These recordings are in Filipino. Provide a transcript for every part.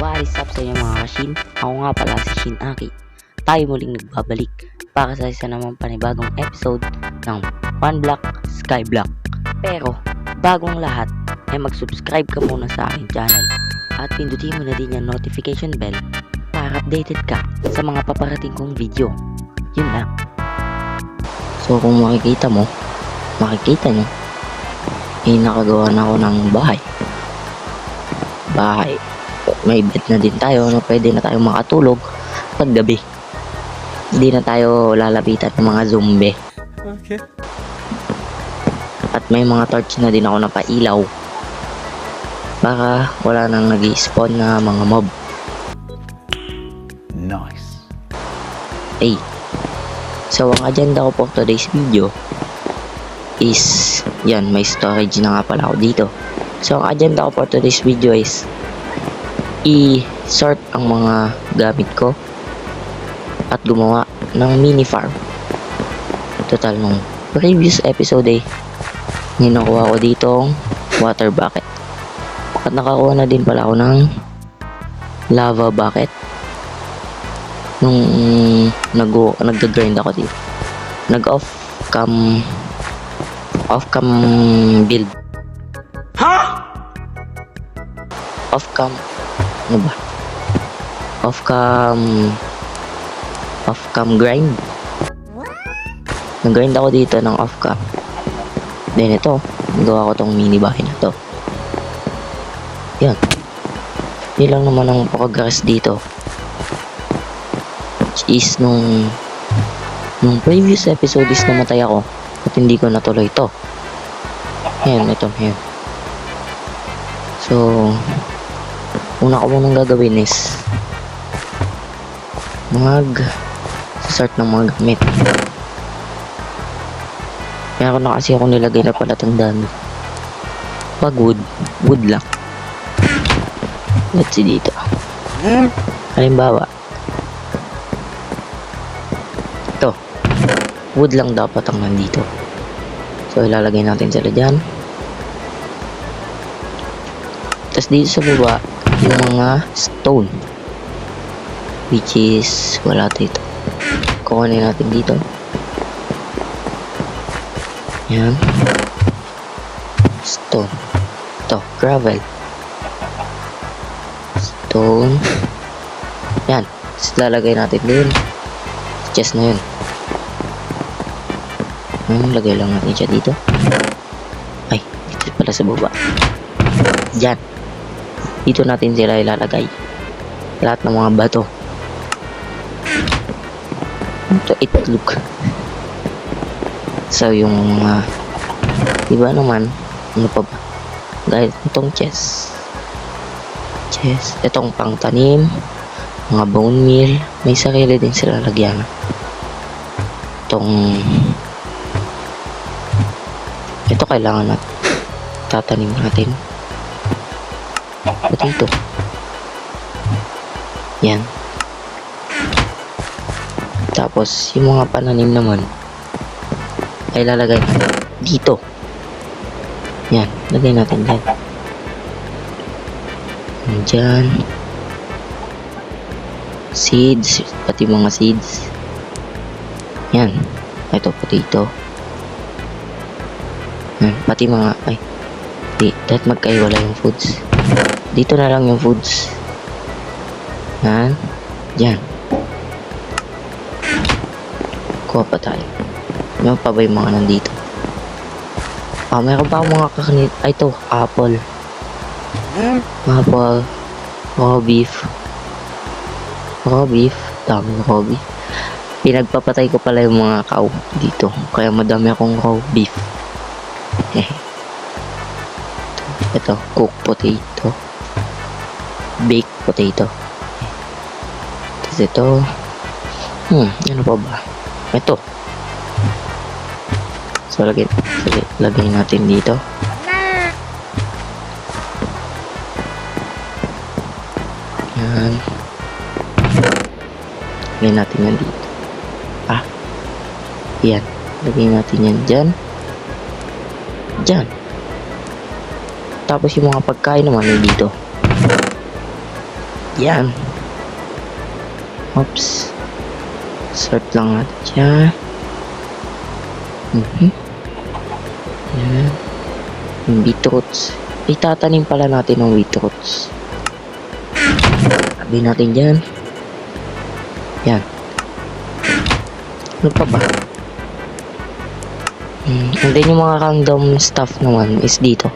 What is up sa inyo mga kashin? Ako nga pala si Shin Aki. Tayo muling nagbabalik para sa isa namang panibagong episode ng One Block Sky Block. Pero bagong lahat ay mag-subscribe ka muna sa aking channel at pindutin mo na din yung notification bell para updated ka sa mga paparating kong video. Yun lang. So kung makikita nyo, ay nakagawa na ako ng bahay. May bed na din tayo na pwede na tayo makatulog pag gabi. Hindi na tayo lalapitan ng mga zombie. Okay. At may mga torch na din ako napailaw baka wala nang nag-i-spawn na mga mob. Nice. Hey, so ang agenda ko for today's video is yan, may storage na nga pala ako dito. So ang agenda ko for today's video is i-sort ang mga gamit ko at gumawa ng mini farm. Total nung previous episode ninukuha ko ditong water bucket at nakakuha na din pala ako ng lava bucket nung nag-grind ako dito. Nag-off cam build. Off cam grind. Nag-grind ako dito ng off cam. Then ito, gawa ko tong mini bahay na to. Yan. Yun lang naman ang progress dito. Which is nung previous episode is namatay ako at hindi ko natuloy to. Ayan, ito. So, una ko munang gagawin is mag-sort ng mga gamit. Meron na kasi ako nilagay na pala itong dami. Pag wood lang. Let's see dito. Halimbawa, ito, wood lang dapat ang nandito. So, ilalagay natin sila dyan. Tapos dito sa baba, yung mga stone. Which is, wala dito. Kukunin natin dito. Yan. Stone. Ito, gravel. Stone. Yan. Tapos lalagay natin din. Chest na yun. Lagay lang natin siya dito. Ay, dito pala sa baba. Diyan. Dito natin sila ilalagay. Lahat ng mga bato. Ito, itlog. So, yung mga iba naman, ano pa ba? Dahil itong chest. Itong pangtanim, mga bone meal, may sarili din sila lagyan. Ito kailangan natin tatanim natin. Potato. Yan. Tapos yung mga pananim naman ay lalagay natin dito. Yan, lagay natin dyan. Dyan. Seeds, pati mga seeds. Yan. Ito, potato. Yan, pati mga, dahil magkaiwala yung foods. Dito na lang yung foods. Yan. Dyan. Kuha pa tayo. Ano pa ba yung mga nandito? Mayroon pa akong mga kakanit. Ito, apple. Raw beef. Dami raw beef. Pinagpapatay ko pala yung mga cow dito. Kaya madami akong raw beef. Ito, cooked potato. Baked potato. Tapos ito. Ano pa ba? Ito. So, lagay natin dito. Yan. Lagay natin yan dito. Yan. Lagay natin yan dyan. Tapos yung mga pagkain naman ay dito. Yan. Oops. Sort lang natin siya. Yan. Yung beetroots. Itatanim pala natin ng beetroots. Sabi natin dyan. Yan. Ano pa ba? And then yung mga random stuff naman is dito.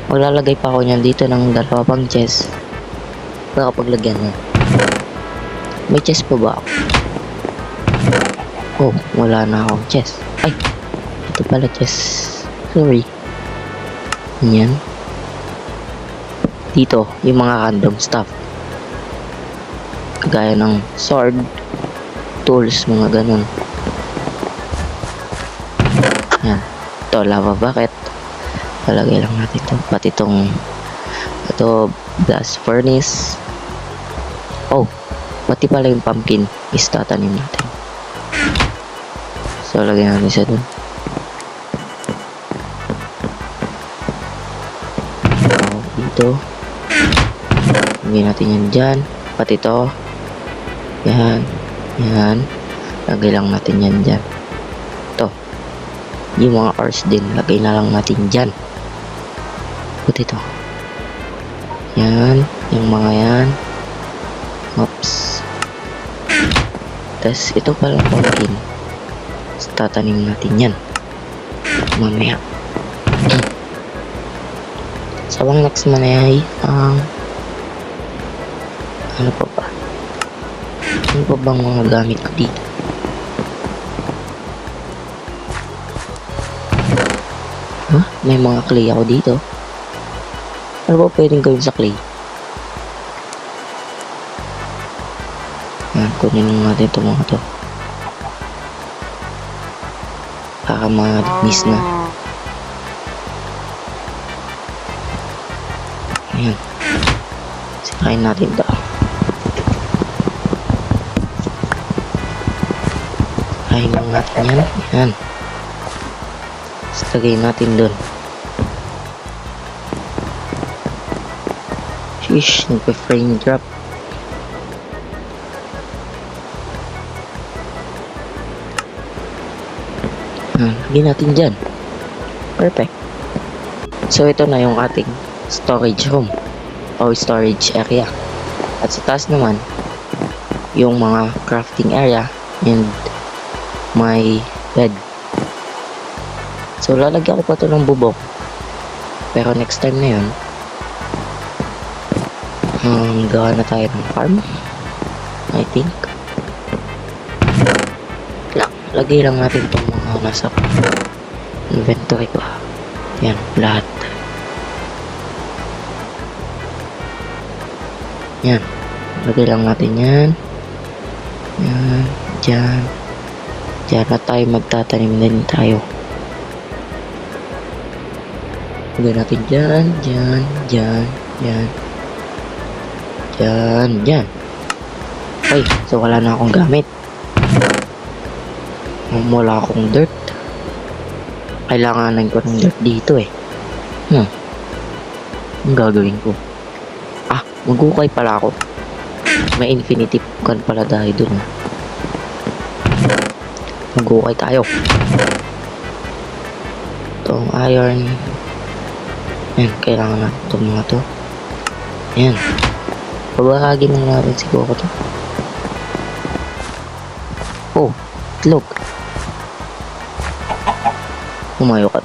Maglalagay pa ako niyan dito ng dalawa pang chest. Para kapaglagyan na. May chest pa ba ako? Oh, wala na akong chest. Ay, ito pala chest. Sorry. Yan. Dito, yung mga random stuff. Kagaya ng sword, tools, mga ganun. Yan. Ito, lava bucket. Palagay lang natin ito. Pati itong blast furnace. Oh, pati pala yung pumpkin is tatanim natin. So, lagay natin siya dun. Dito. Lagay natin yan dyan. Pati ito. Yan. Yan. Lagay lang natin yan dyan. Ito. Yung mga ores din. Lagay na lang natin dyan. Pati ito. Yan. Yung mga yan. Oops. Tapos ito pala pumpkin. Tapos tatanim natin yan. Mamaya. Sa bang next manayay, ano pa ba? Ano pa bang mga gamit ko dito? Huh? May mga clay ako dito. Ano ba pwedeng gawin sa clay? Yan, kunin natin itong mga to. Para malinis na. Ayan. Sirain natin ito. Sirain lang natin yan. Ayan. Lagay natin dun. Sheesh, nagpa-frame drop. Lagay natin dyan. Perfect. So, ito na yung ating storage room o storage area. At sa taas naman, yung mga crafting area and my bed. So, lalagyan ko pa ito ng bubong. Pero next time na yun, gawa na tayo ng farm. I think. Lagay lang natin itong mga nasa inventory ko. Yan, lahat. Yan. Lagay lang natin yan. Yan. Dyan. Dyan na tayo magtatanim din tayo. Lagay natin dyan. Dyan. Dyan. Dyan. Dyan. Dyan. Okay. So, wala na akong gamit. Wala akong dirt. Kailanganan ko ng dirt dito eh. Ang gagawin ko? Magukay pala ako. May infinity gun pala dahil dun. Magukay tayo. Itong iron. Yan, kailangan natin itong mga to. Yan. Pabahagin lang natin siguro to. Oh, itlog. Umayo ka.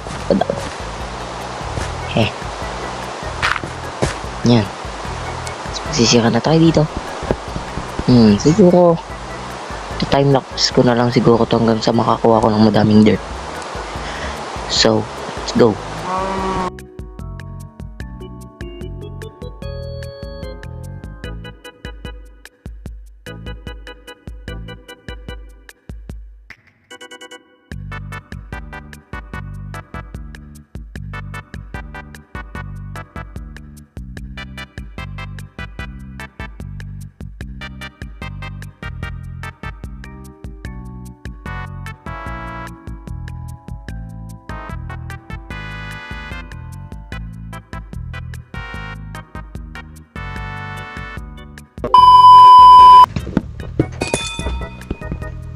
Yan. Sisira na tayo dito. Siguro time lapse ko na lang siguro to hanggang sa makakuha ko ng madaming dirt. So, let's go.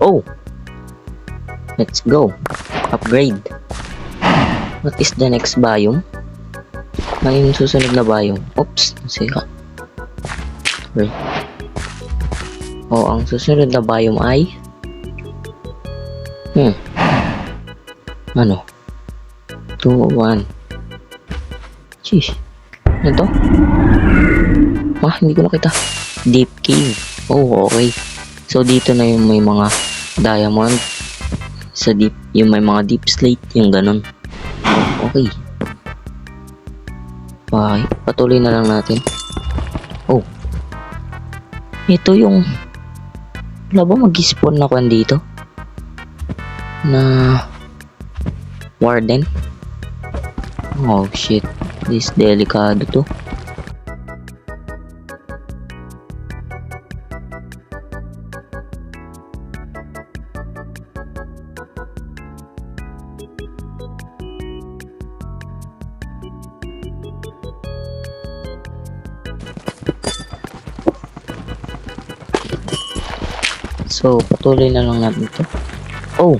Oh! Let's go. Upgrade. What is the next biome? Ano yung susunod na biome? Oops, nasira. Sorry. Oh, ang susunod na biome ay ano? 2, 1. Jeez. Ano to? Hindi ko nakita. Deep cave. Oh, okay. So, dito na yung may mga diamond. Sa deep, yung may mga deep slate, yung ganun. Okay. Okay, patuloy na lang natin. Oh. Ito yung... Wala ba mag-spawn na kwan dito? Na... Warden? Oh, shit. This delikado to. So, patuloy na lang natin ito. Oh!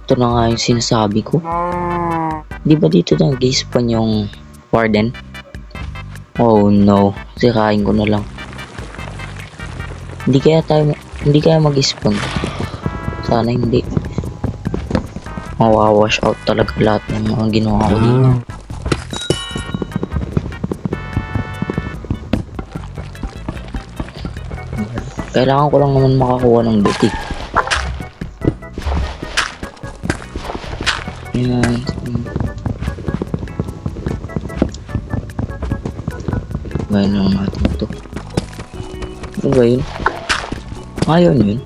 Ito na nga yung sinasabi ko. Di ba dito na nag-spawn yung warden? Oh no. Sirain ko na lang. Hindi kaya mag-spawn. Sana hindi. Mawawash out talaga lahat ng mga ginawa ko dito. Kailangan ko lang naman makakuha ng loot eh. Yan. Gawin lang natin ito. Ano ba yun? Ayun yun.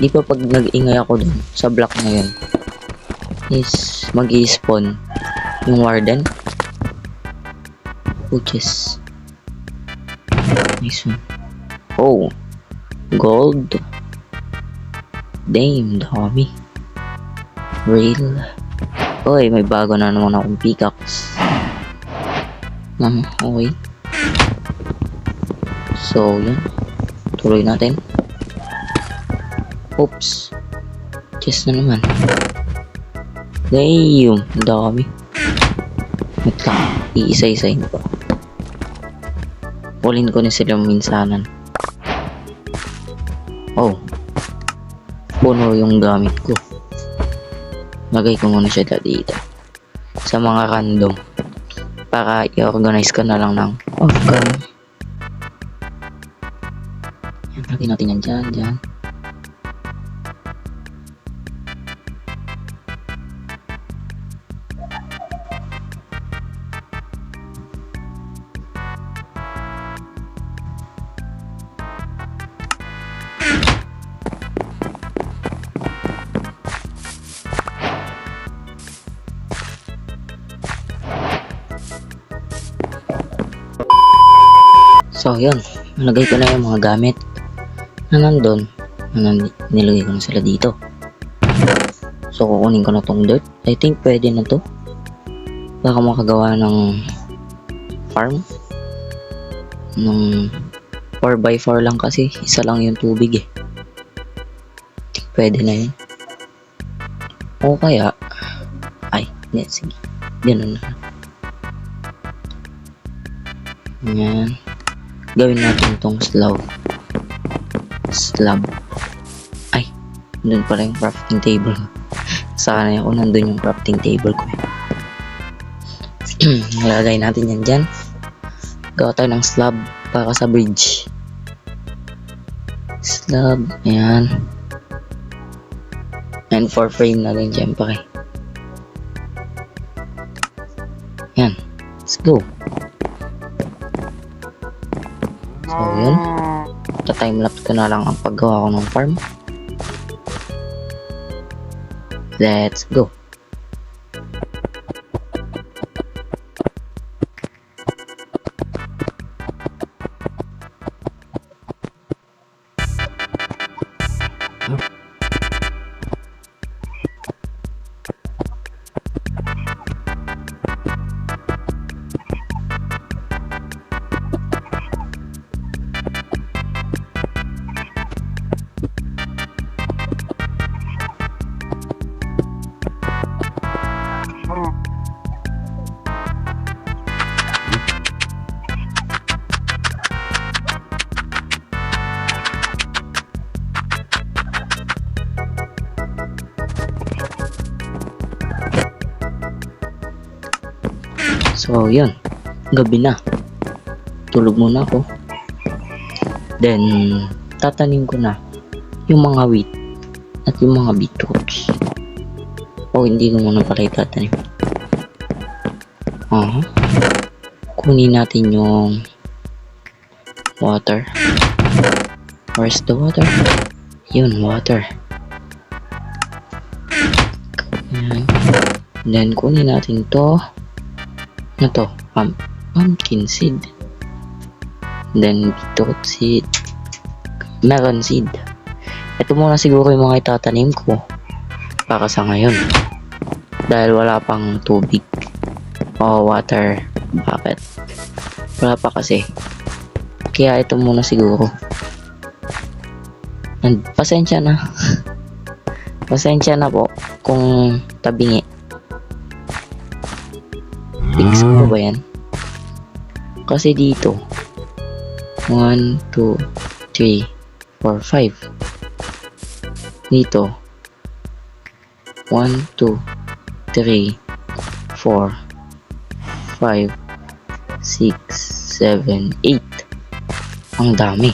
Di pa pag nag-ingay ako dun sa block na yun is mag-i-spawn yung warden. Purchase. Nice one. Oh. Gold. Damn, dami. Real. Oy, may bago na naman akong pickaxe. Okay. So, yan. Tuloy natin. Oops. Chest na naman. Damn, dami. Wait lang. Iisa-isahin pa. Pulin ko na sila minsanan. Oh. Puno yung gamit ko. Lagay ko muna siya dito. Sa mga random. Para i-organize ko na lang ng off-cam. Yan, lagay natin yan dyan. So, yun. Nalagay ko na yung mga gamit na nandun. Nilagay ko na sila dito. So, kukunin ko na tong dirt. I think pwede na to. Baka makagawa ng farm. Nung 4x4 lang kasi. Isa lang yung tubig eh. I think pwede na yun. O kaya, hindi, sige. Ganun na. Yan. Gawin natin tong slab. Nandun pala yung crafting table. Sana ako nandun yung crafting table ko. Nalagay natin yan dyan. Gawa tayo ng slab para sa bridge. Slab. Ayan. And for frame na rin syempre. Yan. Let's go. So, yun. Ta-timelapse ko na lang ang paggawa ko ng farm. Let's go. So, yun. Gabi na. Tulog muna ako. Then, tatanim ko na yung mga wheat at yung mga beetroots. Hindi ko muna pala itatanim. Kunin natin yung water. Where's the water? Yun, water. Ayan. Then, kunin natin to. Ano to? Pumpkin seed. Then, beetroot seed. Melon seed. Ito muna siguro yung mga itatanim ko para sa ngayon. Dahil wala pang tubig o water bucket. Wala pa kasi. Kaya ito muna siguro. And pasensya na. Pasensya na po kung tabingi. Fix ko ba yan? Kasi dito 1, 2, 3, 4, 5. Dito 1, 2, 3, 4, 5, 6, 7, 8. Ang dami.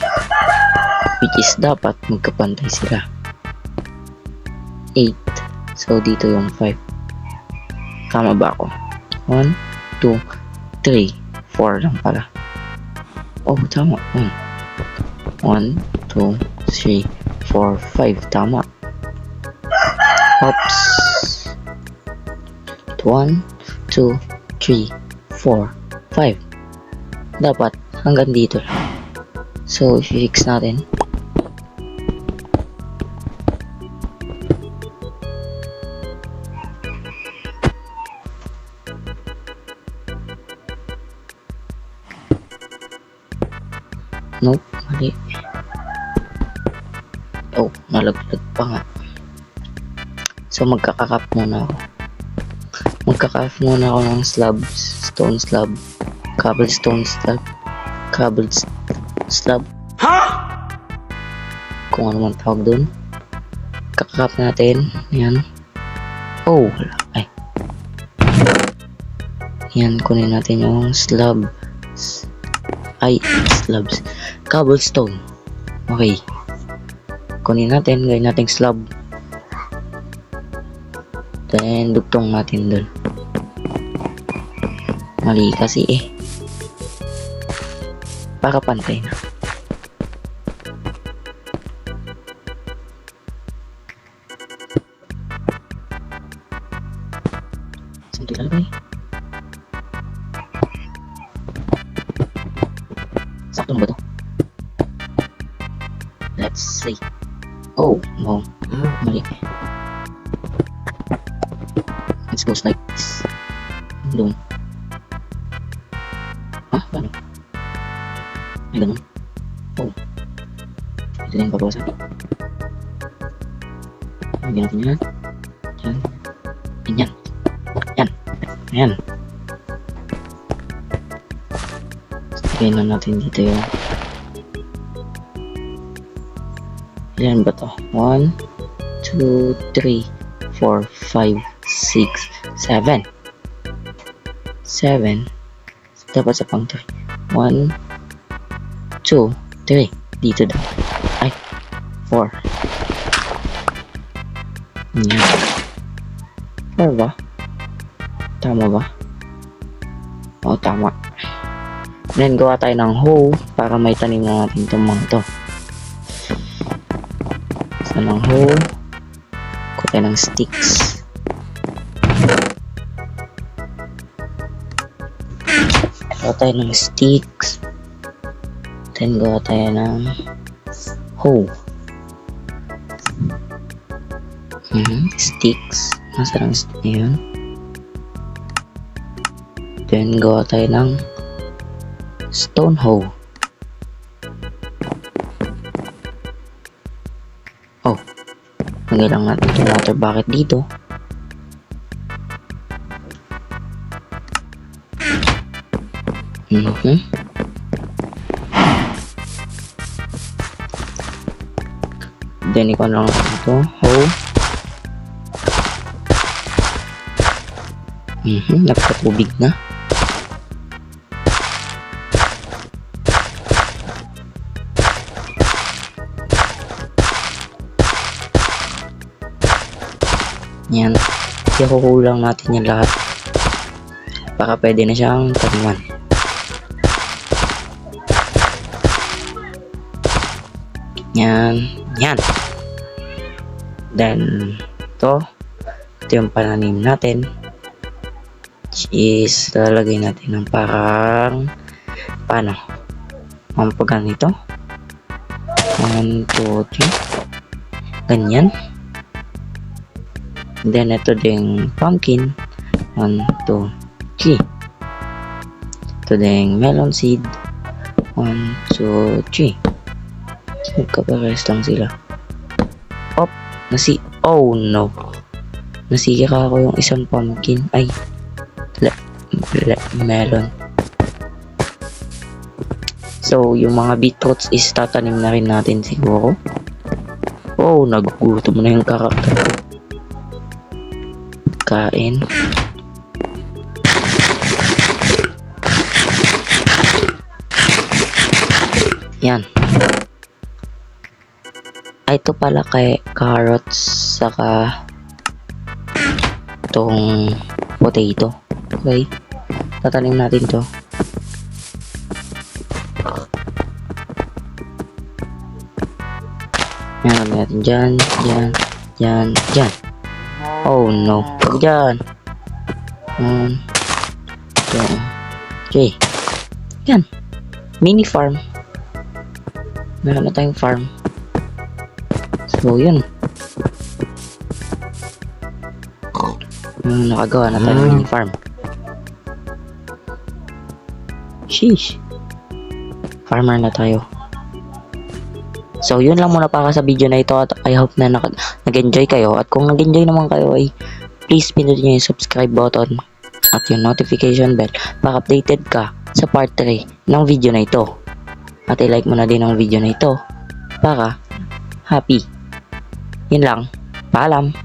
Which is dapat magkapantay sila. 8. So dito yung 5. Tama ba ako? 1, 2, 3, 4 lang pala. Tama. 1, 2, 3, 4, 5. Tama. Oops. 1, 2, 3, 4, 5. Dapat hanggang dito lang. So, i-fix natin. Nope, mali. Nalaglag pa nga. So, magkakakap muna ako. Magkakap muna ako ng slabs, stone slab, cobblestone slab, slab. Kung ano man tawag dun. Kakakap natin. Yan. Wala. Yan, kunin natin yung slabs. Cobblestone. Okay. Kunin natin, gawin natin slab. Then, dugtong natin dun. Mali kasi para pantay na. Saan ilalagay? Sakto ba to? Let's see. No. Mali. Let's go like this. Doon. Paano? May ganun. Ito na yung babawasan. Lagyan natin yan. Yan. Lagyan na natin dito yung ilan ba to? 1, 2, 3, 4, 5, 6, 7. 7. Dapat sa pang 3. 1, 2, 3. Dito daw. 4. Yan. 4 ba? Tama ba? Tama. Then, gawa tayo ng hoe para may tanim na natin itong mga to. So, ng hoe. Gawa tayo ng sticks. Gawa tayo ng sticks. Then, gawa tayo ng hoe. Sticks. Nasa lang stick na yun. Then, gawa tayo ng stone hoe. Lagay lang natin itong water bucket dito. Then, ikaw lang ito. Hoe. Napakatubig na. Yan. Ikukulang natin yan lahat. Para pwede na siyang taniman. Yan. Yan. Then, ito yung pananim natin. Which is, lalagay natin ng parang, paano? Ang pagganito. 1, 2, 3. Ganyan. Then, ito ding pumpkin. 1, 2, 3. Ito ding melon seed. 1, 2, 3. Magkapares lang sila. Oh no. Nasira ako yung isang pumpkin. Ay. Melon. So, yung mga beetroots is tatanim na rin natin siguro. Oh, nagugutom na yung karakter ko. Kain. Yan. Ay, ito pala kay carrots saka itong potato. Okay. Tatanim natin to. Yan, natin dyan, dyan, dyan, dyan. Oh no. Huwag dyan. Dyan. Okay. Yan. Mini farm. Meron na tayong farm. So, yun. Nakagawa na tayo ng mini farm. Sheesh. Farmer na tayo. So, yun lang muna para sa video na ito at I hope na nag-enjoy kayo. At kung nag-enjoy naman kayo ay please pindutin nyo yung subscribe button at yung notification bell para updated ka sa part 3 ng video na ito. At i-like mo na din ang video na ito para happy. Yun lang. Paalam.